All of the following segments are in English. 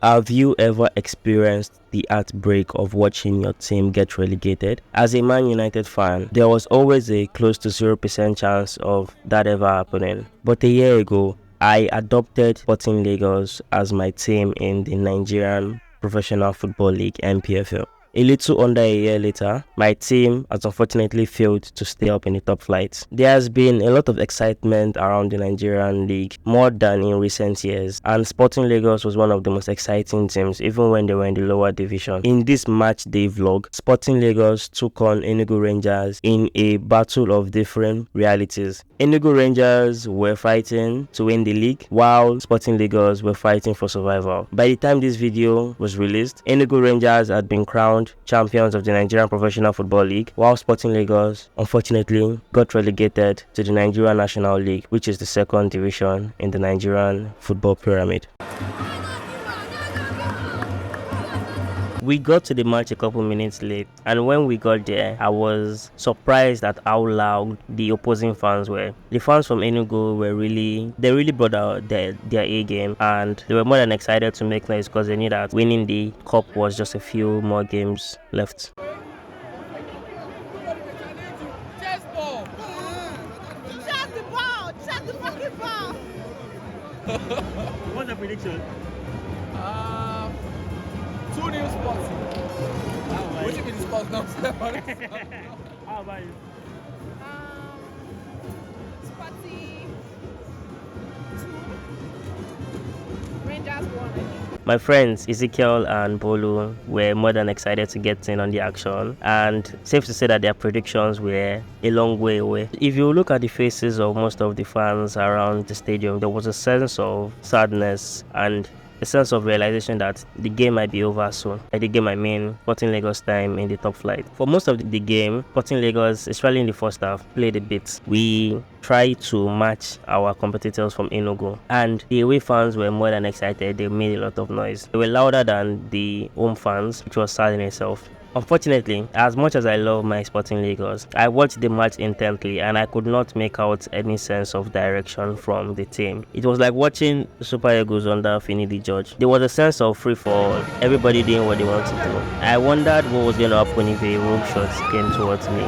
Have you ever experienced the heartbreak of watching your team get relegated? As a Man United fan, there was always a close to 0% chance of that ever happening. But a year ago, I adopted Sporting Lagos as my team in the Nigerian Professional Football League (NPFL). A little under a year later, my team has unfortunately failed to stay up in the top flight. There has been a lot of excitement around the Nigerian league, more than in recent years, and Sporting Lagos was one of the most exciting teams even when they were in the lower division. In this match day vlog, Sporting Lagos took on Enugu Rangers in a battle of different realities. Enugu Rangers were fighting to win the league, while Sporting Lagos were fighting for survival. By the time this video was released, Enugu Rangers had been crowned champions of the Nigerian Professional Football League, while Sporting Lagos unfortunately got relegated to the Nigerian National League, which is the second division in the Nigerian football pyramid. We got to the match a couple minutes late, and when we got there, I was surprised at how loud the opposing fans were. The fans from Enugu really brought out their A game, and they were more than excited to make noise because they knew that winning the cup was just a few more games left. What's the prediction? 2-0 spots. Which will be the spots now? How about you? Spotty 2, Rangers 1. My friends Ezekiel and Bolu were more than excited to get in on the action, and safe to say that their predictions were a long way away. If you look at the faces of most of the fans around the stadium, there was a sense of sadness and a sense of realization that the game might be over soon. By the game I mean Sporting Lagos time in the top flight. For most of the game, Sporting Lagos, especially in the first half, played a bit. We tried to match our competitors from Enugu, and the away fans were more than excited. They made a lot of noise. They were louder than the home fans, which was sad in itself. Unfortunately, as much as I love my Sporting Lagos, I watched the match intently and I could not make out any sense of direction from the team. It was like watching Super Eagles under Finidi George. There was a sense of free fall, everybody doing what they wanted to do. I wondered what was going to happen if a rogue shot came towards me.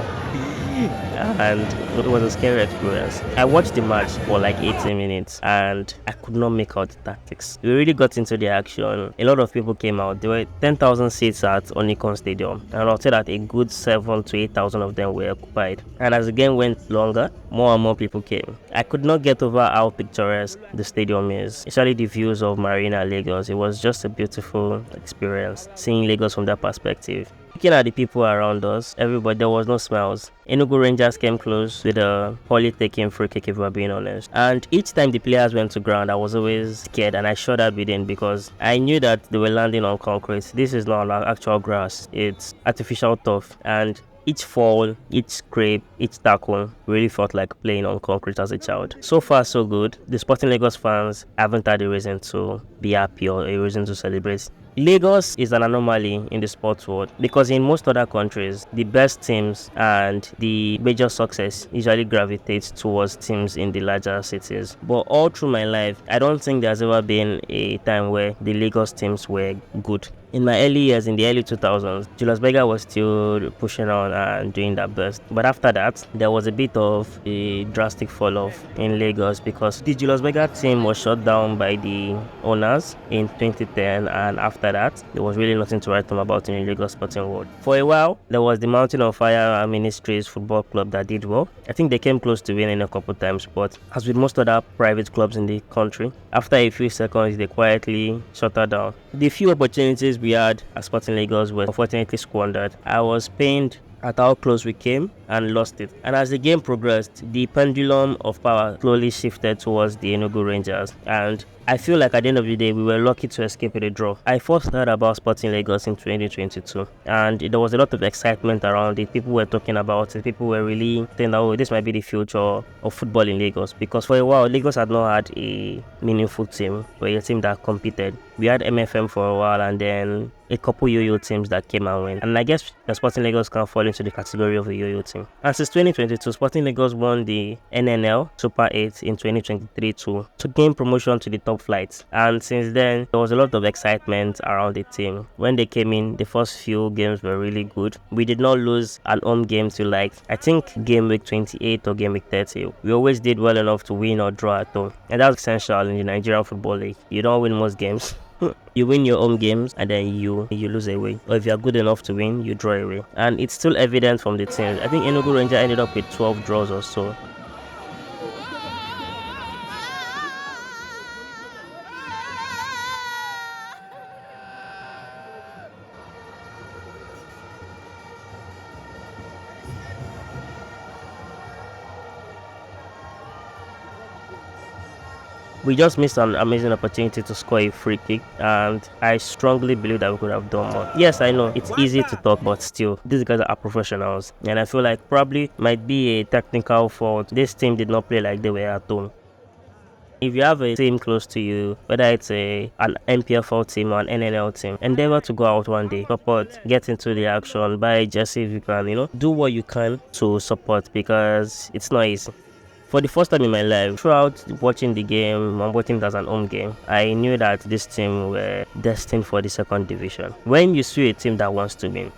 And it was a scary experience. I watched the match for like 80 minutes and I could not make out the tactics. We really got into the action. A lot of people came out. There were 10,000 seats at Onikon Stadium, and I'll say that a good 7,000 to 8,000 of them were occupied. And as the game went longer, more and more people came. I could not get over how picturesque the stadium is, especially the views of Marina, Lagos. It was just a beautiful experience seeing Lagos from that perspective. Looking at the people around us, there was no smiles. Enugu Rangers came close with a poorly taken free kick, if we're being honest. And each time the players went to ground, I was always scared and I shuddered within because I knew that they were landing on concrete. This is not actual grass, it's artificial turf. And each fall, each scrape, each tackle really felt like playing on concrete as a child. So far, so good. The Sporting Lagos fans haven't had a reason to be happy or a reason to celebrate. Lagos is an anomaly in the sports world because in most other countries, the best teams and the major success usually gravitates towards teams in the larger cities. But all through my life, I don't think there's ever been a time where the Lagos teams were good. In my early years, in the early 2000s, Julius Berger was still pushing on and doing their best. But after that, there was a bit of a drastic fall-off in Lagos because the Julius Berger team was shut down by the owners in 2010, and after that, there was really nothing to write home about in the Lagos sporting world. For a while, there was the Mountain of Fire Ministries Football Club that did well. I think they came close to winning a couple times, but as with most other private clubs in the country, after a few seconds, they quietly shut her down. The few opportunities we had at Sporting Lagos were unfortunately squandered. I was pained at how close we came and lost it. And as the game progressed, the pendulum of power slowly shifted towards the Enugu Rangers, and I feel like at the end of the day, we were lucky to escape with a draw. I first heard about Sporting Lagos in 2022, and there was a lot of excitement around it. People were talking about it. People were really saying that, oh, this might be the future of football in Lagos, because for a while, Lagos had not had a meaningful team or a team that competed. We had MFM for a while, and then a couple yo-yo teams that came and went. And I guess the Sporting Lagos can fall into the category of a yo-yo team. And since 2022, Sporting Lagos won the NNL Super 8 in 2023 to gain promotion to the top flight. And since then, there was a lot of excitement around the team. When they came in, the first few games were really good. We did not lose an home game till I think game week 28 or game week 30. We always did well enough to win or draw at home. And that's essential in the Nigerian Football League. You don't win most games. You win your home games and then you lose away. Or if you are good enough to win, you draw away. And it's still evident from the teams. I think Enugu Rangers ended up with 12 draws or so. We just missed an amazing opportunity to score a free kick, and I strongly believe that we could have done more. Yes, I know it's easy to talk, but still, these guys are professionals, and I feel like probably might be a technical fault. This team did not play like they were at home. If you have a team close to you, whether it's an NPFL team or an NNL team, endeavor to go out one day, support, get into the action, buy a jersey if you can, do what you can to support, because it's not easy. For the first time in my life, throughout watching the game, I'm watching it as an home game, I knew that this team were destined for the second division. When you see a team that wants to win,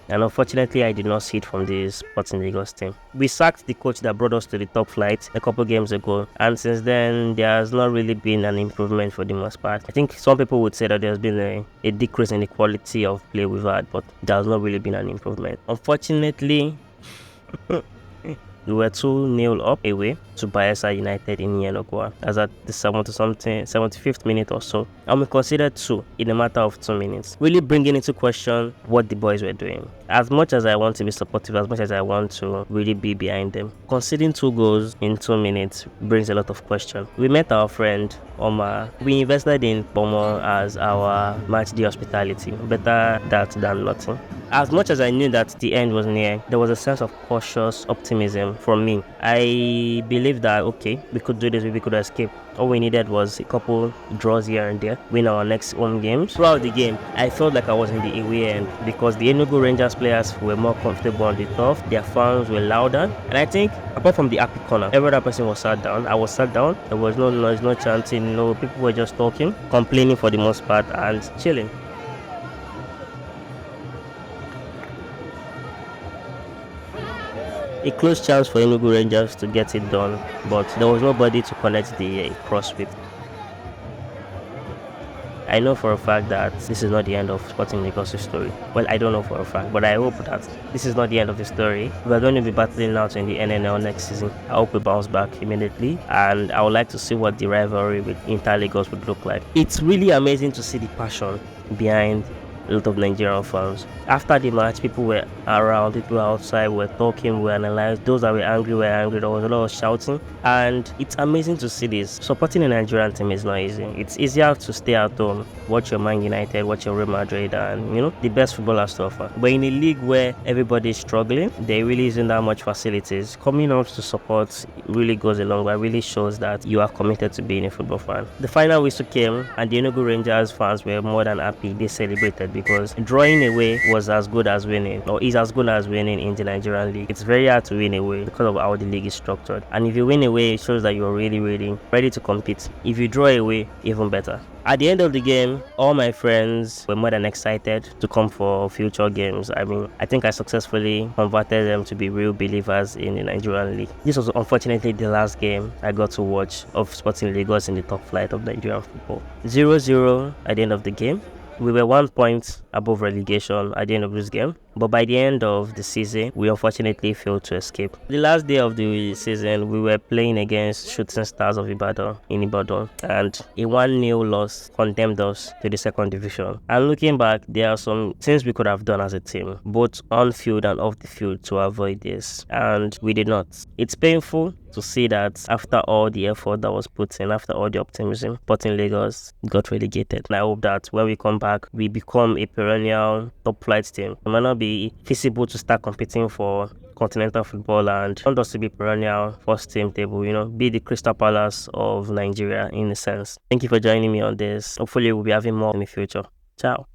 And unfortunately, I did not see it from the Sporting Lagos team. We sacked the coach that brought us to the top flight a couple games ago, and since then, there has not really been an improvement for the most part. I think some people would say that there's been a decrease in the quality of play we've had, but there has not really been an improvement. Unfortunately, we were 2-0 up away to Bayelsa United in Enugu as at the 75th minute or so, and we considered 2 in a matter of 2 minutes, really bringing into question what the boys were doing. As much as I want to be supportive, as much as I want to really be behind them, conceding 2 goals in 2 minutes brings a lot of question. We met our friend Omar. We invested in Pomo as our match day hospitality. Better that than nothing. As much as I knew that the end was near, there was a sense of cautious optimism from me. I believed that, okay, we could do this, we could escape. All we needed was a couple draws here and there, win our next home games. Throughout the game, I felt like I was in the away end because the Enugu Rangers players were more comfortable on the turf, their fans were louder, and I think, apart from the happy corner, every other person was sat down. I was sat down, there was no noise, no chanting, people were just talking, complaining for the most part, and chilling. A close chance for Enugu Rangers to get it done, but there was nobody to connect the cross with. I know for a fact that this is not the end of Sporting Lagos' story. Well, I don't know for a fact, but I hope that this is not the end of the story. We're going to be battling out in the NNL next season. I hope we bounce back immediately, and I would like to see what the rivalry with Inter Lagos would look like. It's really amazing to see the passion behind a lot of Nigerian fans. After the match, people were around, people were outside, were talking, were analyzing. Those that were angry were angry. There was a lot of shouting, and it's amazing to see this. Supporting a Nigerian team is not easy. It's easier to stay at home, watch your Man United, watch your Real Madrid, and the best footballers to offer. But in a league where everybody is struggling, there really isn't that much facilities. Coming out to support really goes a long way. Really shows that you are committed to being a football fan. The final whistle came, and the Enugu Rangers fans were more than happy. They celebrated because drawing away was as good as winning, or is as good as winning in the Nigerian league. It's very hard to win away because of how the league is structured. And if you win away, it shows that you're really, really ready to compete. If you draw away, even better. At the end of the game, all my friends were more than excited to come for future games. I think I successfully converted them to be real believers in the Nigerian league. This was unfortunately the last game I got to watch of Sporting Lagos in the top flight of Nigerian football. 0-0 at the end of the game. We were 1 point above relegation at the end of this game, but by the end of the season, we unfortunately failed to escape. The last day of the season, we were playing against Shooting Stars of Ibadan in Ibadan, and a 1-0 loss condemned us to the second division. And looking back, there are some things we could have done as a team, both on field and off the field, to avoid this, and we did not. It's painful to see that after all the effort that was put in, after all the optimism, Sporting Lagos got relegated. And I hope that when we come back, we become a perennial top flight team. It might not be feasible to start competing for continental football and want us to be perennial first team table, be the Crystal Palace of Nigeria in a sense. Thank you for joining me on this. Hopefully we'll be having more in the future. Ciao.